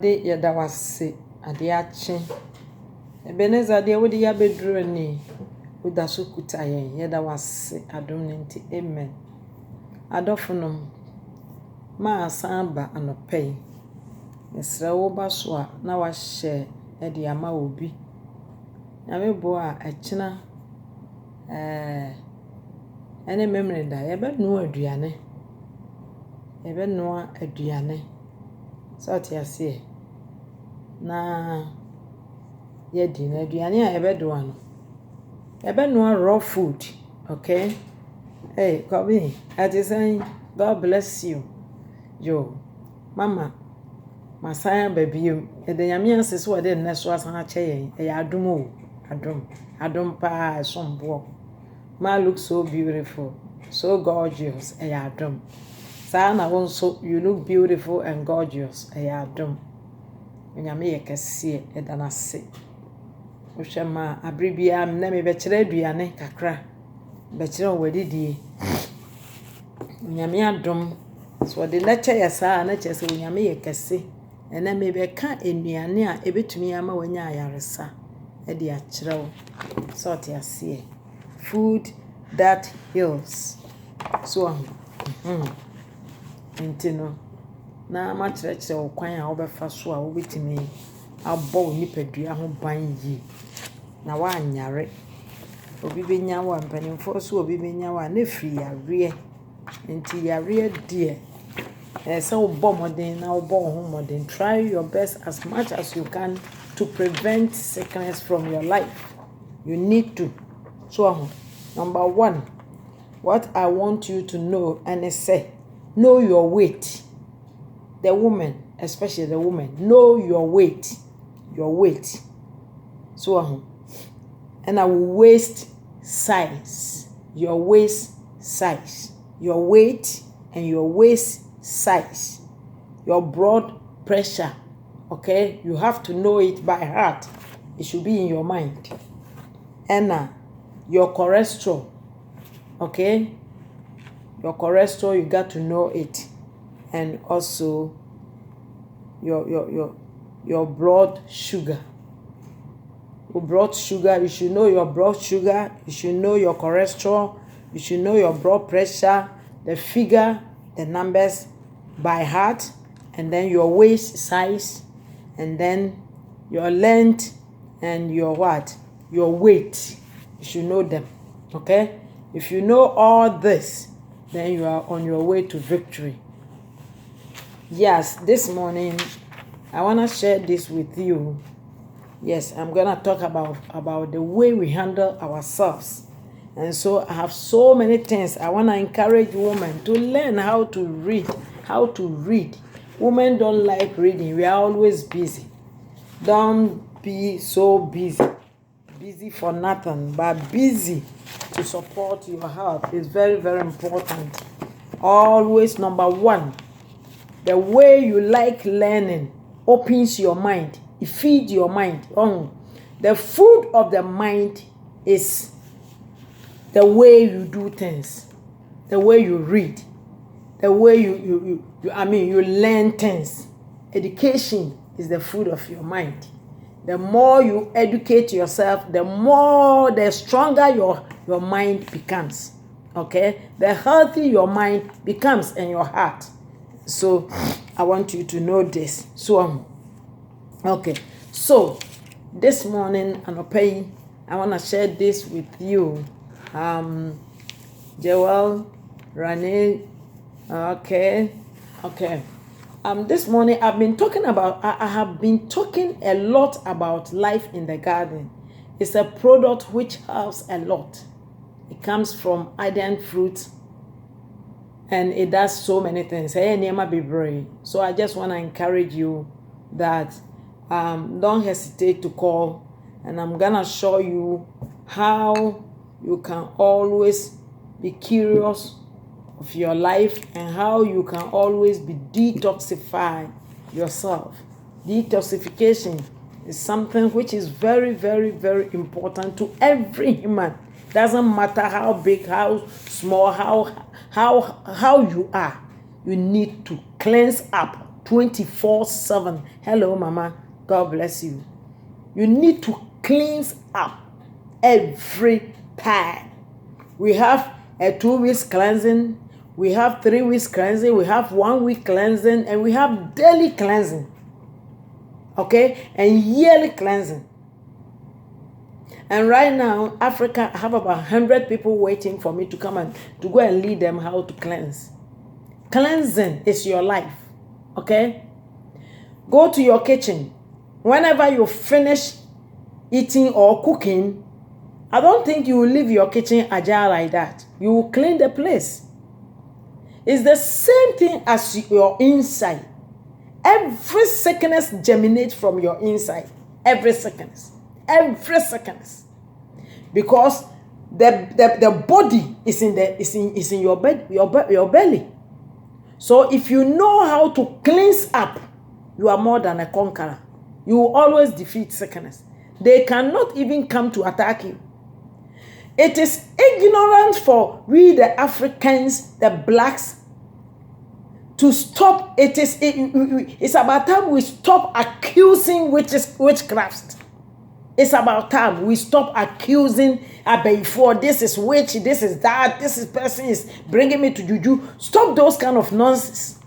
de yɛda wase ade akye Ebeneza de wode ya beduro ni woda so kuta yɛda wase adom ne nti amen adɔfonom ma asan ba anɔpɛ mesrɛ wo ba so a na wahyɛ de ama obi nyame bo a ɛkyena ene memre da yɛbɛnoa aduane so atiase na yɛdi na aduane a yɛbɛdoa no yɛbɛnoa raw food, okay? Hey Kobi, saying God bless you yo mama masaya baby ede nyame ase so de nne so asan akyɛ yɛn adom pa sombo ma look so beautiful, so gorgeous adom sana wonso you look beautiful and gorgeous adom nyame yekese edanase wohwema abribia na me bekyerɛ aduane kakra bekyerɛ wadidie nyame adom so de na kyɛ yesa na kyɛ sɛ nyame yekese ena me beka enuane a ebetumi ama wanya ayaresa de akyerɛ wo so atiase food that heals so intino na ma kyerɛkyerɛ wo kwan a wobɛfa so a wobetumi abɔ wo nipadua ho ban yi na wa anyare obi benya wa mpanimfo so obi benya wa na firi yare nti yare die so wobɔ modern na wobɔ ho modern try your best as much as you can to prevent sickness from your life. You need to. So number 1, what I want you to know and say, know your weight. The woman, especially the woman, know your weight. Your weight. So and our waist size. Your waist size. Your weight and your waist size. Your blood pressure. Okay? You have to know it by heart. It should be in your mind. And your cholesterol. Okay? Your cholesterol, you got to know it. And also your blood sugar. Your blood sugar, you should know your blood sugar, you should know your cholesterol, you should know your blood pressure, the figure, the numbers by heart, and then your waist size, and then your length and your what? Your weight. You should know them. Okay? If you know all this, then you are on your way to victory. Yes, this morning I want to share this with you. Yes, I'm going to talk about the way we handle ourselves. And so I have so many things. I want to encourage women to learn how to read. Women don't like reading. We are always busy. Don't be so busy. Busy for nothing, but busy to support your health is very, very important. Always number 1, the way you like learning opens your mind. It feeds your mind. The food of the mind is the way you do things, the way you read, the way you learn things. Education is the food of your mind. The more you educate yourself, the stronger your mind becomes. Okay? The healthy your mind becomes and your heart. So I want you to know this. So okay. So this morning I want to share this with you. Joel, Rani, okay. This morning I have been talking a lot about life in the garden. It's a product which helps a lot. It comes from Eden fruit and it does so many things. So I just want to encourage you that don't hesitate to call, and I'm gonna show you how you can always be curious of your life and how you can always be detoxify yourself. Detoxification is something which is very, very, very important to every human. Doesn't matter how big, how small, how you are. You need to cleanse up 24/7. Hello, Mama. God bless you. You need to cleanse up every time. We have a 2 weeks cleansing, we have 3 weeks cleansing, we have 1 week cleansing, and we have daily cleansing. Okay? And yearly cleansing. And right now, Africa, I have about 100 people waiting for me to come and to go and lead them how to cleanse. Cleansing is your life. Okay? Go to your kitchen. Whenever you finish eating or cooking, I don't think you will leave your kitchen ajar like that. You will clean the place. It's the same thing as your inside. Every sickness germinates from your inside. Every sickness. Every sickness. Because the body is in your belly. So if you know how to cleanse up, you are more than a conqueror. You will always defeat sickness. They cannot even come to attack you. It is ignorant for we the Africans, the blacks, to stop. It's about time we stop accusing witchcraft. It's about time we stop accusing before this is witch, this is that, this is person is bringing me to juju. Stop those kind of nonsense.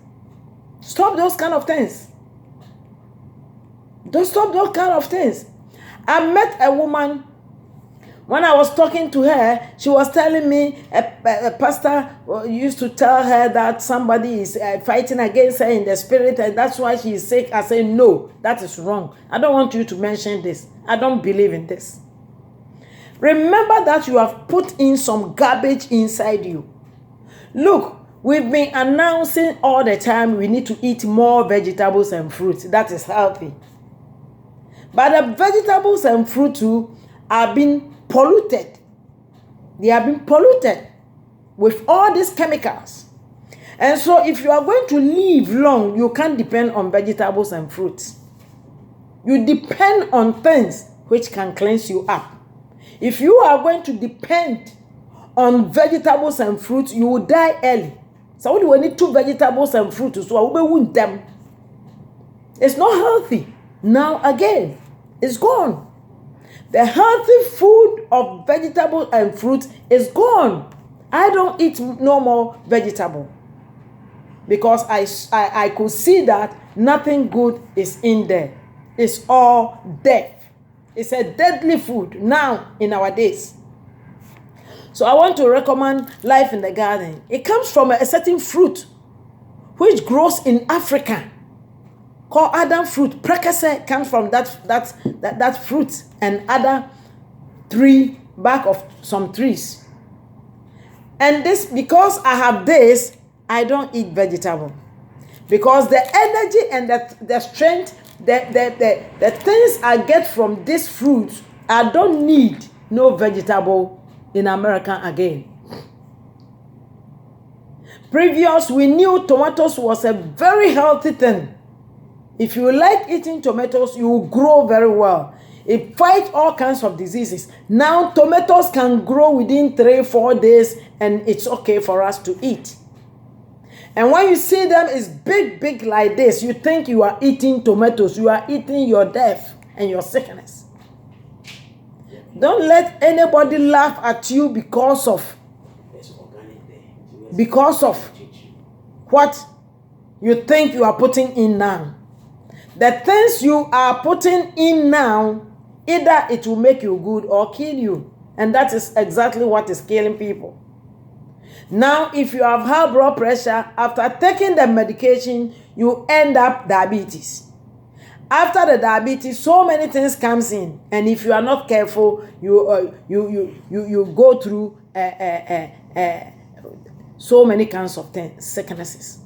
Stop those kind of things. Don't stop those kind of things. I met a woman. When I was talking to her, she was telling me a pastor used to tell her that somebody is fighting against her in the spirit and that's why she is sick. I say, no, that is wrong. I don't want you to mention this. I don't believe in this. Remember that you have put in some garbage inside you. Look, we've been announcing all the time we need to eat more vegetables and fruits. That is healthy. But the vegetables and fruit too are being polluted. They have been polluted with all these chemicals. And so if you are going to live long, you can't depend on vegetables and fruits. You depend on things which can cleanse you up. If you are going to depend on vegetables and fruits, you will die early. So we need 2 vegetables and fruits, so I will wound them. It's not healthy. Now again, it's gone. The healthy food of vegetable and fruit is gone. I don't eat no more vegetable because I could see that nothing good is in there. It's all death. It's a deadly food now in our days. So I want to recommend Life in the Garden. It comes from a certain fruit which grows in Africa called Adam fruit. Prekese comes from that fruit and other tree back of some trees. And this, because I have this, I don't eat vegetable. Because the energy and the strength, the things I get from this fruit, I don't need no vegetable in America again. Previous, we knew tomatoes was a very healthy thing. If you like eating tomatoes, you will grow very well. It fights all kinds of diseases. Now, tomatoes can grow within 3-4 days, and it's okay for us to eat. And when you see them, it's big like this. You think you are eating tomatoes. You are eating your death and your sickness. Don't let anybody laugh at you because of what you think you are putting in now. The things you are putting in now, either it will make you good or kill you. And that is exactly what is killing people. Now, if you have high blood pressure, after taking the medication, you end up diabetes. After the diabetes, so many things comes in, and if you are not careful, you go through so many kinds of sicknesses.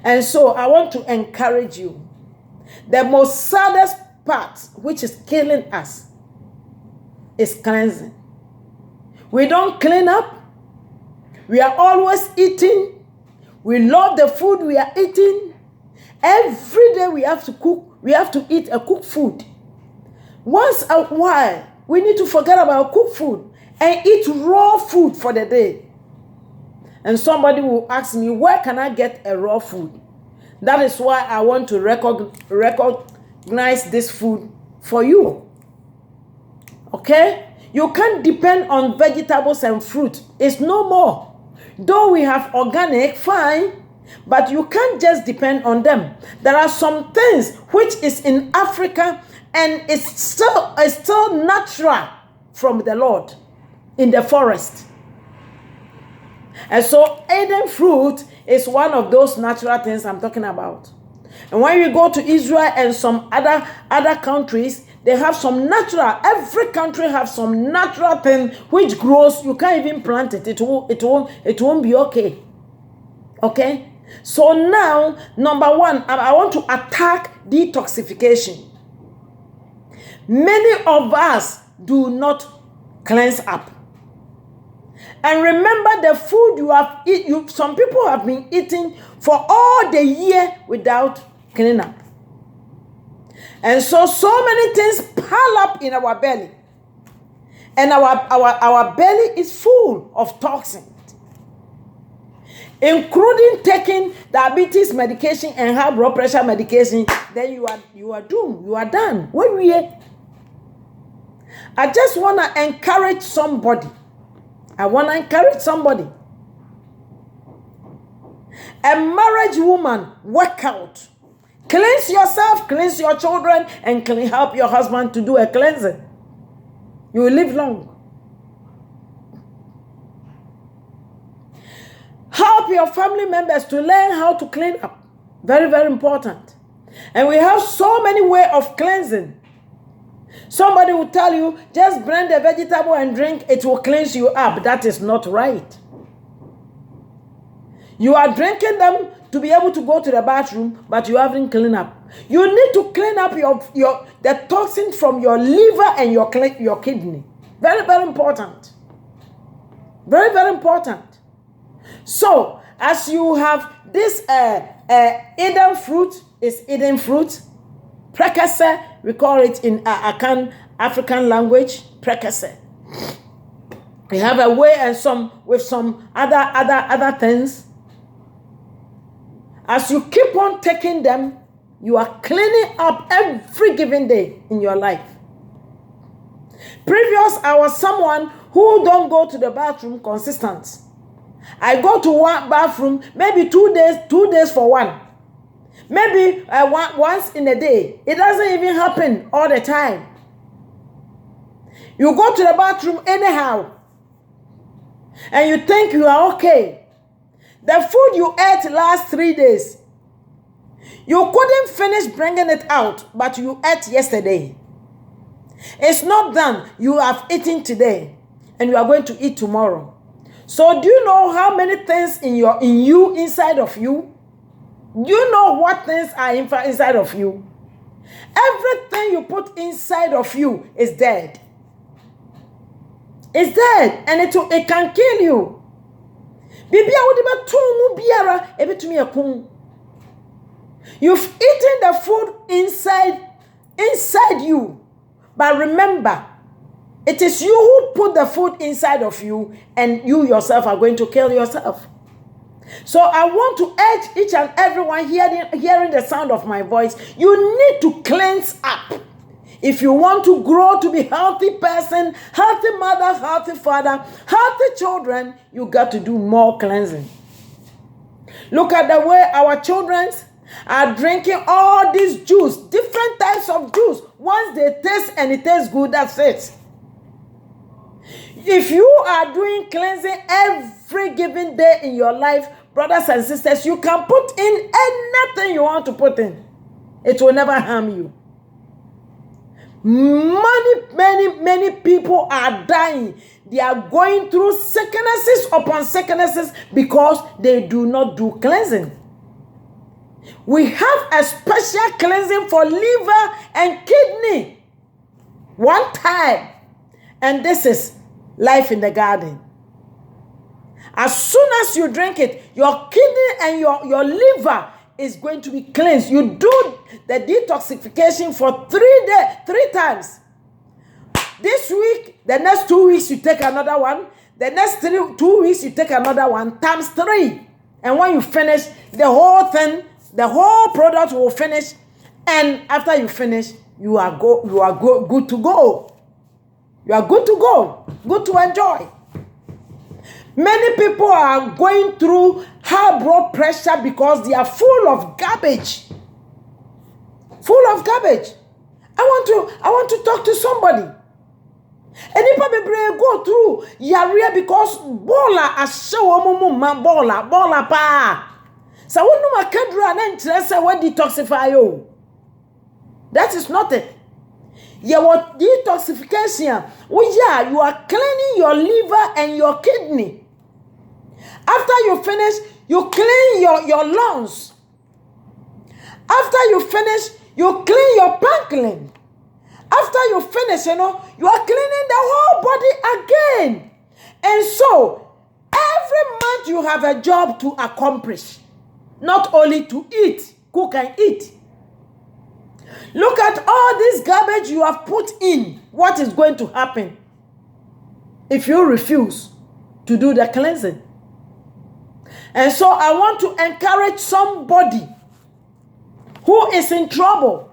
And so I want to encourage you. The most saddest part, which is killing us, is cleansing. We don't clean up. We are always eating. We love the food we are eating. Every day we have to cook. We have to eat a cooked food. Once a while, we need to forget about cooked food and eat raw food for the day. And somebody will ask me, where can I get a raw food? That is why I want to recognize this food for you. Okay? You can't depend on vegetables and fruit. It's no more. Though we have organic, fine, but you can't just depend on them. There are some things which is in Africa and it's still natural from the Lord in the forest. And so Eden fruit is one of those natural things I'm talking about. And when you go to Israel and some other countries, they have some natural. Every country has some natural thing which grows. You can't even plant it. It won't be okay. Okay. So now, number one, I want to attack detoxification. Many of us do not cleanse up. And remember the food you have eaten. Some people have been eating for all the year without cleaning up. And so many things pile up in our belly. And our belly is full of toxins. Including taking diabetes medication and high blood pressure medication, then you are doomed. You are done. I just want to encourage somebody. A marriage woman, work out. Cleanse yourself, cleanse your children, and help your husband to do a cleansing. You will live long. Help your family members to learn how to clean up. Very, very important. And we have so many ways of cleansing. Somebody will tell you, just blend the vegetable and drink, it will cleanse you up. That is not right. You are drinking them to be able to go to the bathroom, but you haven't cleaned up. You need to clean up the toxins from your liver and your kidney. Very, very important. Very, very important. So, as you have this Eden fruit, is Eden fruit, precursor, we call it in Akan African language, precursor. We have a way and some other things. As you keep on taking them, you are cleaning up every given day in your life. Previous, I was someone who don't go to the bathroom consistent. I go to one bathroom maybe 2 days for one. Maybe once in a day. It doesn't even happen all the time. You go to the bathroom anyhow. And you think you are okay. The food you ate last 3 days. You couldn't finish bringing it out, but you ate yesterday. It's not done. You have eaten today. And you are going to eat tomorrow. So do you know how many things inside of you? Do you know what things are inside of you? Everything you put inside of you is dead. It's dead, and it can kill you. You've eaten the food inside you. But remember, it is you who put the food inside of you, and you yourself are going to kill yourself. So I want to urge each and everyone hearing the sound of my voice, you need to cleanse up. If you want to grow to be healthy person, healthy mother, healthy father, healthy children, you got to do more cleansing. Look at the way our children are drinking all this juice, different types of juice. Once they taste and it tastes good, that's it. If you are doing cleansing every given day in your life, brothers and sisters, you can put in anything you want to put in. It will never harm you. Many people are dying. They are going through sicknesses upon sicknesses because they do not do cleansing. We have a special cleansing for liver and kidney. One time. And this is life in the garden. As soon as you drink it, your kidney and your liver is going to be cleansed. You do the detoxification for 3 days, 3 times. This week, the next 2 weeks, you take another one. The next 2 weeks, you take another one, times 3. And when you finish, the whole thing the whole product will finish, and after you finish, you are good to go. You are good to go, good to enjoy. Many people are going through high blood pressure because they are full of garbage. Full of garbage. I want to talk to somebody. And if people go through yarea because bola ashawo man bola pa. So when no makadra and interest what detoxify you. That is not it. What detoxification? You are cleaning your liver and your kidney. After you finish, you clean your lungs. After you finish, you clean your pancreas. After you finish, you are cleaning the whole body again. And so, every month you have a job to accomplish. Not only to eat, cook and eat. Look at all this garbage you have put in. What is going to happen if you refuse to do the cleansing? And so I want to encourage somebody who is in trouble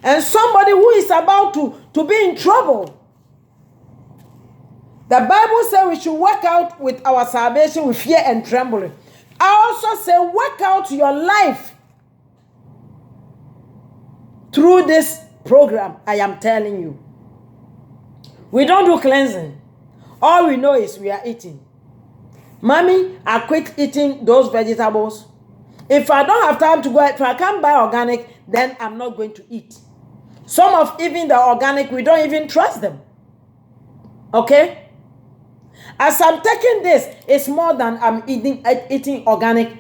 and somebody who is about to be in trouble. The Bible says we should work out with our salvation with fear and trembling. I also say work out your life through this program. I am telling you. We don't do cleansing. All we know is we are eating. Mommy, I quit eating those vegetables. If I don't have time to go, if I can't buy organic, then I'm not going to eat. Some of even the organic, we don't even trust them. Okay? As I'm taking this, it's more than I'm eating organic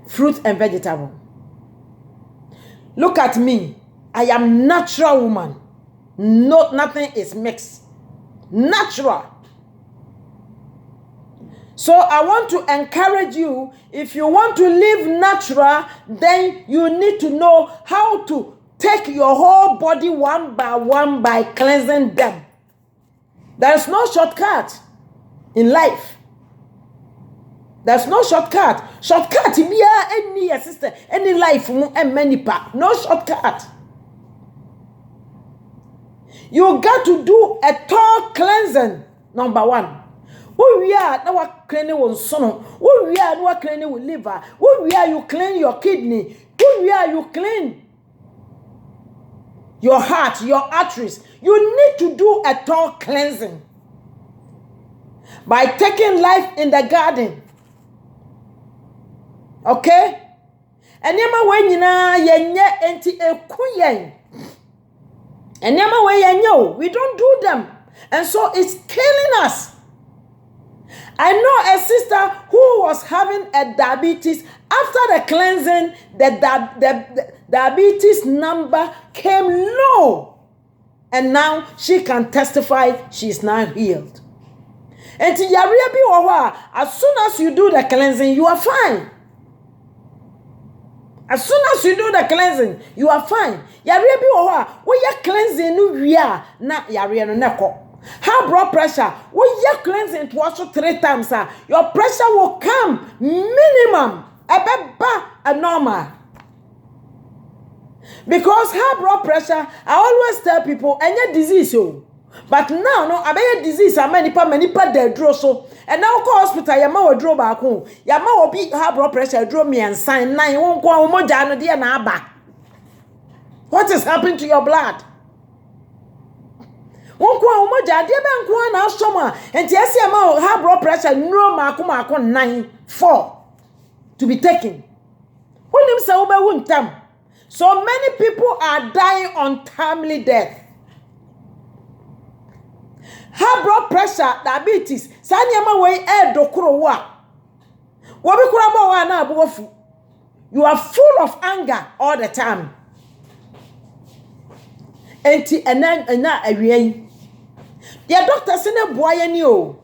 fruit and vegetable. Look at me. I am natural woman. Nothing is mixed. Natural. So I want to encourage you, if you want to live natural, then you need to know how to take your whole body one by cleansing them. There's no shortcut in life. There's no shortcut. Shortcut be any assistant, any life and many part. No shortcut. You got to do a thorough cleansing. Number one. We are now cleaning with son. We are now cleaning with liver. We are you clean your kidney. We are you clean your heart, your arteries. You need to do a thorough cleansing by taking life in the garden. Okay? And yama when you na yenye enti ekuyen. And yama when yenyo, we don't do them, and so it's killing us. I know a sister who was having a diabetes. After the cleansing, the diabetes number came low. And now she can testify she is now healed. And as soon as you do the cleansing, you are fine. As soon as you do the cleansing, you are fine. We are cleansing na no neko. High blood pressure, when you cleansing to also 3 times, your pressure will come minimum a normal. Because high blood pressure, I always tell people, any disease, but now no, I disease, many dead draw so, and now go hospital, your mouth draw back home, your mouth be high blood pressure, draw me and sign 9, won't go more down dear naba. What is happening to your blood? And yes, high blood pressure, no marco 9-4 to be taken. So many people are dying untimely death. High blood pressure, diabetes, you are full of anger all the time. The doctor said no boy any o,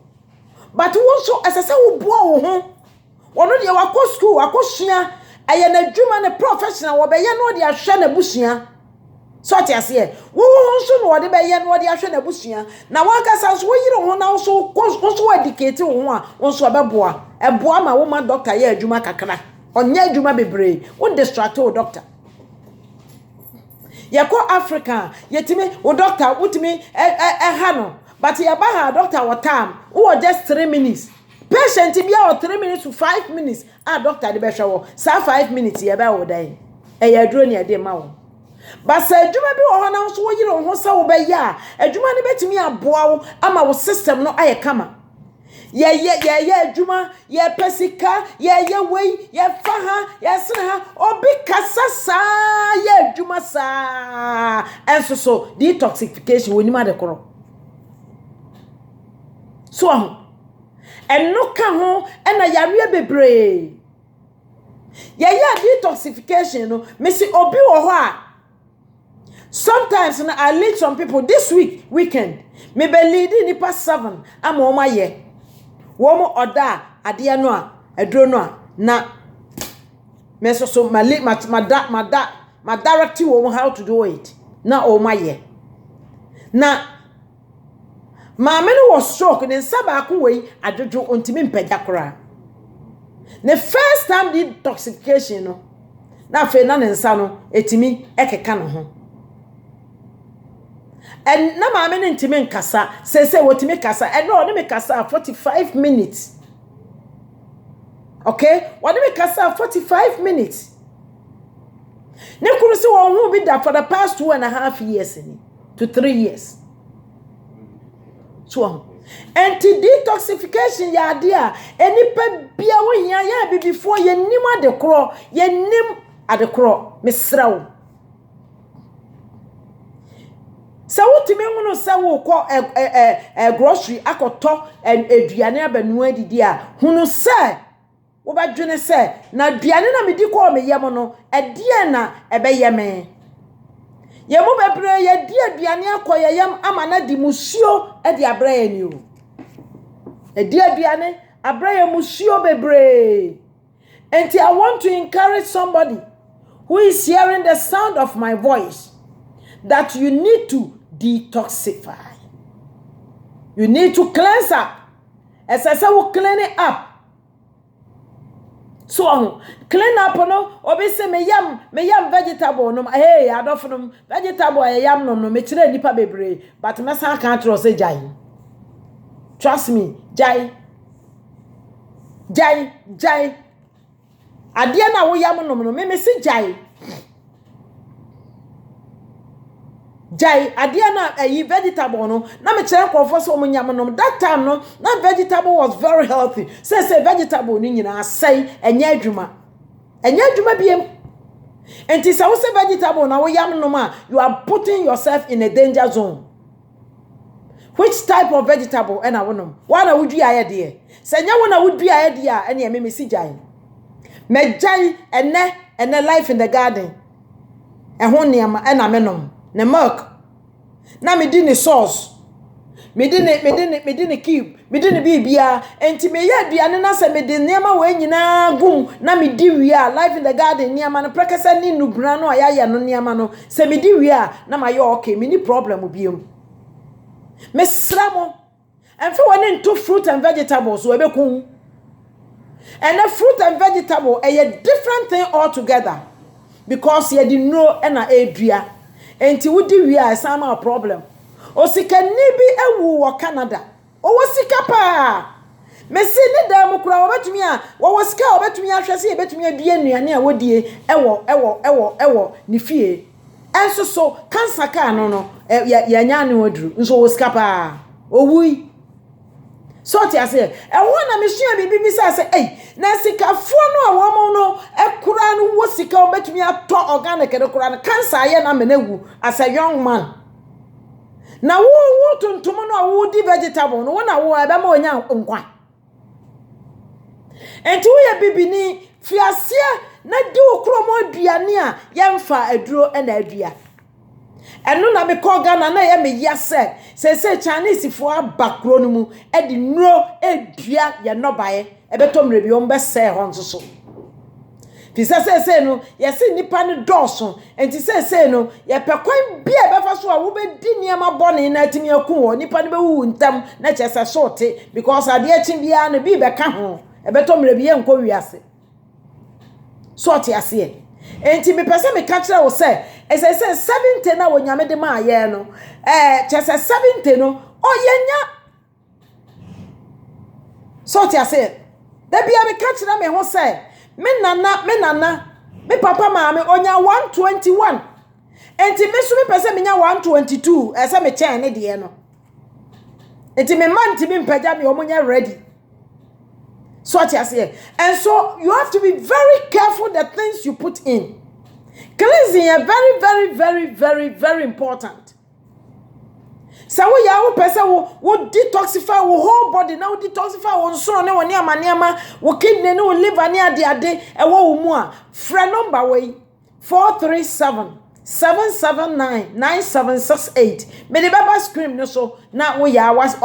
but also as I say we boy ho. One of the wako school wako shia. I am a German professional. We be no the ahwe na busia. So ati ase. Wo so no de be no the ahwe na busia. Na wan ka sa so yire ho na so educate ho a won so abeboa. Eboa ma wo ma doctor ye adwuma kakra. Onya adwuma bebre. Won distract o doctor. Ye ko Africa, yetimi o doctor utimi ha no. But ye ba ha doctor what time? Who just 3 minutes. Patient be out 3 minutes to 5 minutes. Doctor the be show. Sa 5 minutes ye ba wo dan. E ya duro ne e de ma wo. But say adwuma bi wo ho na so wo yire wo ho sa wo be ya. Adwuma ne betimi aboa wo ama wo system no aye kama. Ye adwuma, ye pesika, ye wey, ye faha, ye sna obi kasa sa ye adwuma sa. Enso so detoxification woni ma de koro. So eno ka ho ena yare bebre. Ye detoxification no me si obi wo ho a. Sometimes I lead some people this weekend. Me be leading ni past 7 am o ma ye. Womo oda ade no a edro no a na me so my directive womo how to do it. Na o ma ye. Na ma me no was stroke ne saba ko we adodwo ontimi mpagya kora. The first time detoxification no na fe na ne nsa no etimi ekeka no ho. And na ma me ntimi nkasa say wotimi kasa and no me kasa 45 minutes. Okay? What me kasa 45 minutes. Ne kunu se won hu bi da for the past 2.5 years to 3 years. So anti-detoxification ya dia enipa bia wo hia ya before ye nim adekro ye nim adekro mesrawo. So wotime hunu se wo ko grocery akoto aduane abanu adidi a hunu se wo ba dwene se na aduane na medi ko me yem no edie na ebeyeme ye mu bebre ye di aduane akoye yem amana di musuo e di abraye ni o e di aduane abraye musuo bebre. And I want to encourage somebody who is hearing the sound of my voice that you need to detoxify. You need to cleanse up. As I say, we clean it up. So clean up no. Obi say me yam vegetable no. Hey, I don't know vegetable yam no. Me chire nipa bebre. But me san can't trust say jai. Trust me, jai. Ade na wo yam no me si jai. Jai adia na vegetable no na me chere kwofo so omnyam no that time no na vegetable was very healthy say vegetable ni nyina asai enya adwuma biem enti say wo say vegetable na wo yam no ma you are putting yourself in a danger zone. Which type of vegetable na wo no wa na wudua aye de say nya wo na wudua aye de a ene me si jai me jai ene life in the garden ho niam na me nom na milk na me di ni sauce me di ni cube me di ni bibia enti me ya aduane na se me di niam we nyina gum na me di wi a life in the garden niam na prekasa ni nubra no ya no niam no se me di wi a na ma yo okay me ni problem biom me sramo enfe woni into fruit and vegetables we be kun and the fruit and vegetable a different thing altogether because ye di no na edua enti wudi wi a sama problem osika ni bi ewu wo Canada o wosika pa mesi ni da mu kura obetumi a wo wosika obetumi ahwese ebetumi adua nuane a wodie ewo ni fie enso so cancer ka no ya nya ne woduru nso wosika pa owui so ti ase na mesua bibi sa se na sika fo no awomo no ekura no wosika obetumi ato organic de kura no cancer ye na menagu as a young man na wo tuntum no wo di vegetable no na wo ebe ma onya nkwa enti wo ye bibi ni fiase na di okro mo aduane a yemfa aduro na adua enu na me ko Ghana na ye me yase se Chinese fo abakro no mu e di nuro edua ye no bae ebetom rebi o mbe se ho nso so fi se no ye se nipa ne doso enti se no ye pekwan bia e befa so a wo be di niam bone na atimi akun wo nipa ne be wu ntam na chese sorte because ade achi bia no bi be ka ho ebetom rebi ye nko wiase So ti ase enti me pese me ka kire wo say say 70 na wo nyame de ma ye no chese 70 no oyenya so ti ase da bia me ka kire me ho say me nana me papa maame onya 121 enti me so me pese me nya 122 say me chen ne de no enti me man ti me mpaja me omunya ready. So what you say, and so you have to be very careful the things you put in. Cleansing is very important. So we are person will detoxify our whole body. Now detoxify our soul. Ne wani amaniama, we kidney no liver ni ade e wo mu Friend number way 437-779-9768. Me the baba scream no so now we are was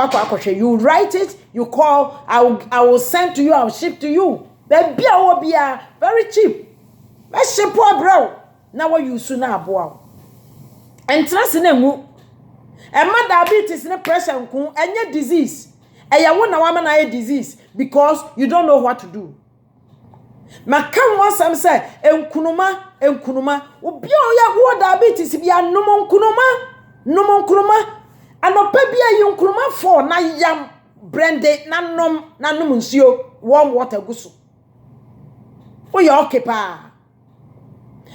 you write it, you call, I will send to you, I will ship to you. That beer will be very cheap. Let's ship poor bro. Now what you soon abo. And trust in mu. And my diabetes and pressure and your disease. And you want a woman a disease because you don't know what to do. Makam was some say enkunuma obi ya wo diabetes bia no nkunuma anopabia yi nkunuma for na yam brande na nom nsuo warm water guso o ya okepa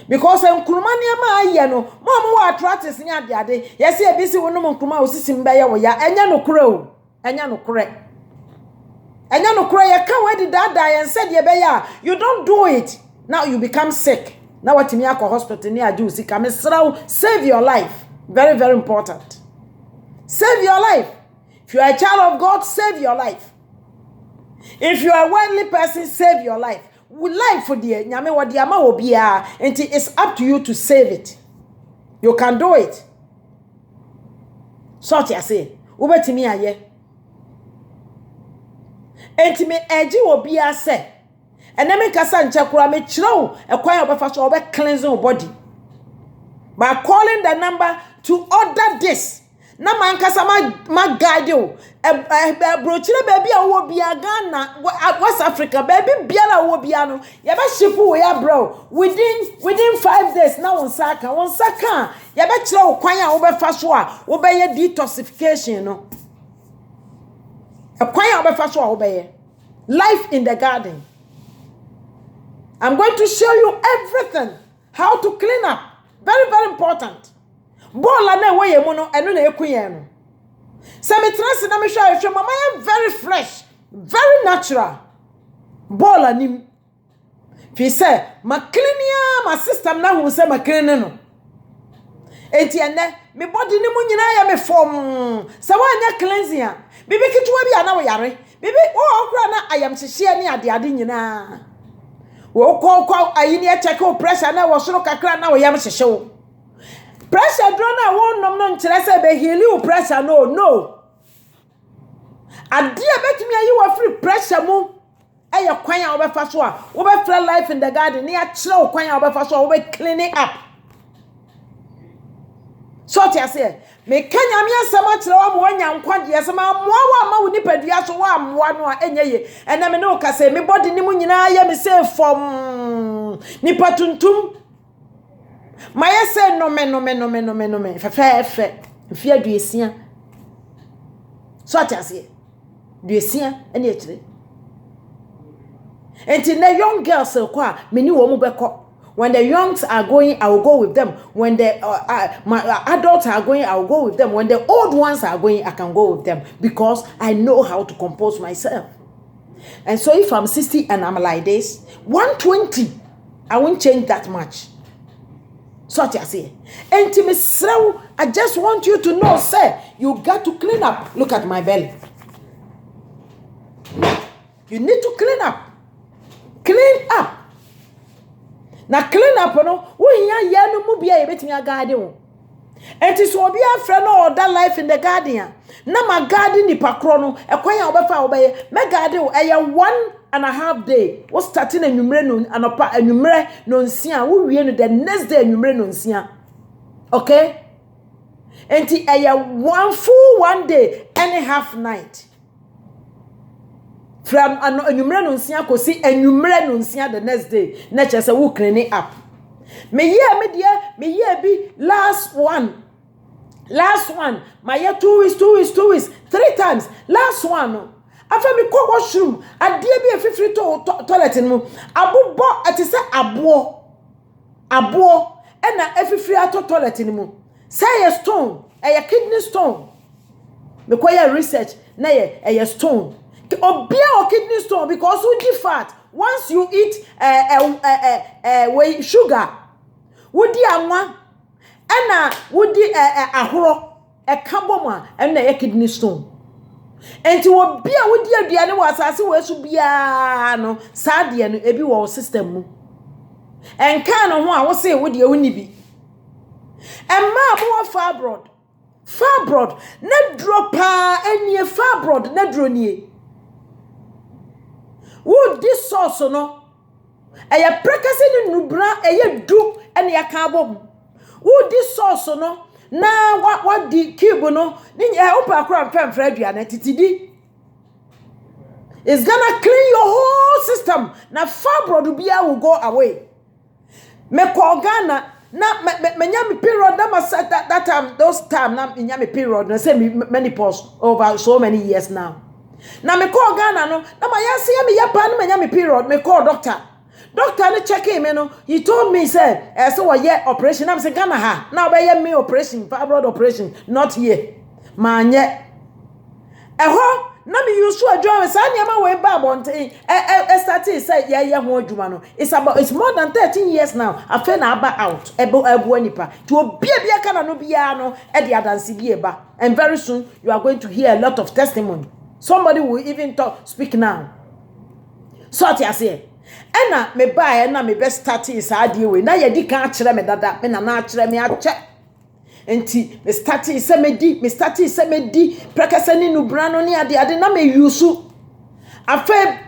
because nkunuma ne ma aye no mo arthritis nya ade yesi ebisi wo nom nkunuma osisi mbe wo ya enya no kure Enya no kura ya kan we di dada and said ye be ya you don't do it now you become sick now what me akọ hospital ni adu sika me save your life very important. Save your life. If you are a child of God, save your life. If you are a worldly person, save your life. Life for the nyame wo dia ma obi a enti it's up to you to save it. You can do it. So what I say, ubetimi aye. Enti me eji obi a say. Eneme kasa nchekura me chiro ekwan obefa so obe cleanse your body. By calling the number to order this. Na man kasa ma guide you. Brochire baby a wo bia Ghana West Africa baby bia la wo bia no. Ye be ship we ya bro. Within 5 days na won saka ye be chire wo kwan a wo be fa so a wo be ye detoxification no. Ekwan a wo be fa so a wo be ye. Life in the garden. I'm going to show you everything. How to clean up. Very important. Bola na we ye mu no eno na ekuye no. Se me trans na me hwa mama ye very fresh, very natural. Bola nim. Fi say ma cleania ma system na hu say ma clean no. Enti ene me body ni mu nyina ya me form. Se wa anya cleansing a, bibi kitwa bi ana wo yare. Bibi wo okra na ayam hyehye ni ade nyina. Wo ko ayini e check o pressure na wo soro kakra na wo yam hyehye wo. Pressure drone na won nom no nkyere se be heal you pressure no. Ade betumi ayi wa free pressure mu eye kwan a obefa so a wo be free life in the garden na ya kire wo kwan a obefa so a wo be clean it up. So ti ase me kanya me asema kire wo mo anya nkwaje asema moa wa ma wo nipadua so wa moa no a enye ye ena me no ka se me body ni mu nyina ya me say from nipa tuntum. My say no me. Fe. If aduesia. So what I say? Duesia ene etire. Enti na young girls kwa meni wo mu beko. When the youngs are going, I will go with them. When the my adults are going, I will go with them. When the old ones are going, I can go with them because I know how to compose myself. And so if I'm 60 and I'm like this, 120, I won't change that much. So what I say, intimacy. I just want you to know, sir, you got to clean up. Look at my belly. You need to clean up. Clean up. Now clean up, no. When you are no more be a bit in your garden. And it will be a friend or that life in the garden. Now my garden ni pakrono. A kwanya obefa obeye. My garden a 1.5 day. Was starting a numere no anopa a numere no nsia. We the next day numere no nsia. Okay? And a 1 full 1 day and a half night. from anumre no nsia kosi anumre no nsia the next day na chese wo clean up me ye bi last one my year 2 weeks 3 times last one no afa me ko washroom ade bi afifiri to toilet no abobo atise abo na afifiri ato toilet no say a stone a kidney stone me ko ya research na ye stone obia o kidney stone because we di fat once you eat sugar wodi anwa na wodi ahoro kaboma na ye kidney stone enti obia wodi aduane wo asase wo asu bia no saade no ebi wo system mu enka no ho a wo se wodi ewuni bi emma bo fibroid na dro pa enie fibroid na dro nie would this sauce no eye prekase ni nubra eye du ene aka bom would this sauce no na what the cube no ni opa akra mfemfra aduane titidi is gonna clean your whole system na fibroid bia will go away me ko Ghana na menya me period that time those time na menya me period na say me menopause over so many years now na me call Ghana no na ma yase ya me yapa na menya me period me call doctor no check him no he told me say so what year operation I'm say Ghana ha na obey me operation fibroid operation not here ma nye eho na me use to adwuma say niam we ba bonten started say ye ho adwuma no it's more than 13 years now afa na aba out ebu anipa to obia bia kana no bia no e de adanse bia ba and very soon you are going to hear a lot of testimony. Somebody will even speak now. So I say, Ena me buy na me best start is adi we. Na ye di kan kire me dada, me na kire me ache. Enti me start is me di, prekase ni nubra no ni ade na me use. Afa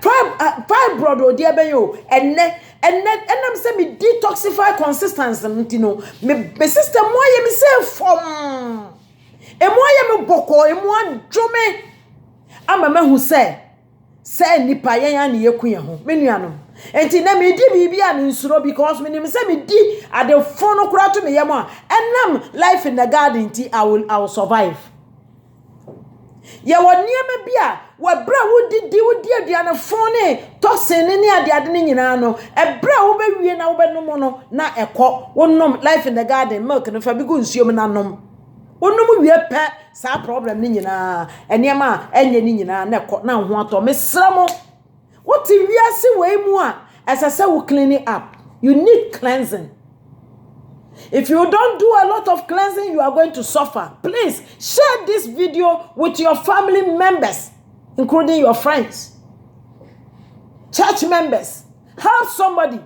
fibroid odi ebe yo. Enam say me detoxify consistency ntino. Me system mo ye me say form. E mo ye me boko, e mo adwome. Ama hu say nipa yan ye ku ye ho menuanom enti na me di bibia no nsuro because me nim say me di adefo no kura to me yam a enam life in the garden ti I will survive ye woniema bia wa bra wodi aduane fone toxin ni ade ne nyina no e bra wo be wie na wo be nom no na ekọ wonom life in the garden milk no fa bi go nsuom na nom onum wie pe sa problem ni nyina eniema enye ni nyina na ekọ na ho ato mesramo what wiase we mu a asase wo clean it up you need cleansing. If you don't do a lot of cleansing, you are going to suffer. Please share this video with your family members, including your friends, church members. Help somebody.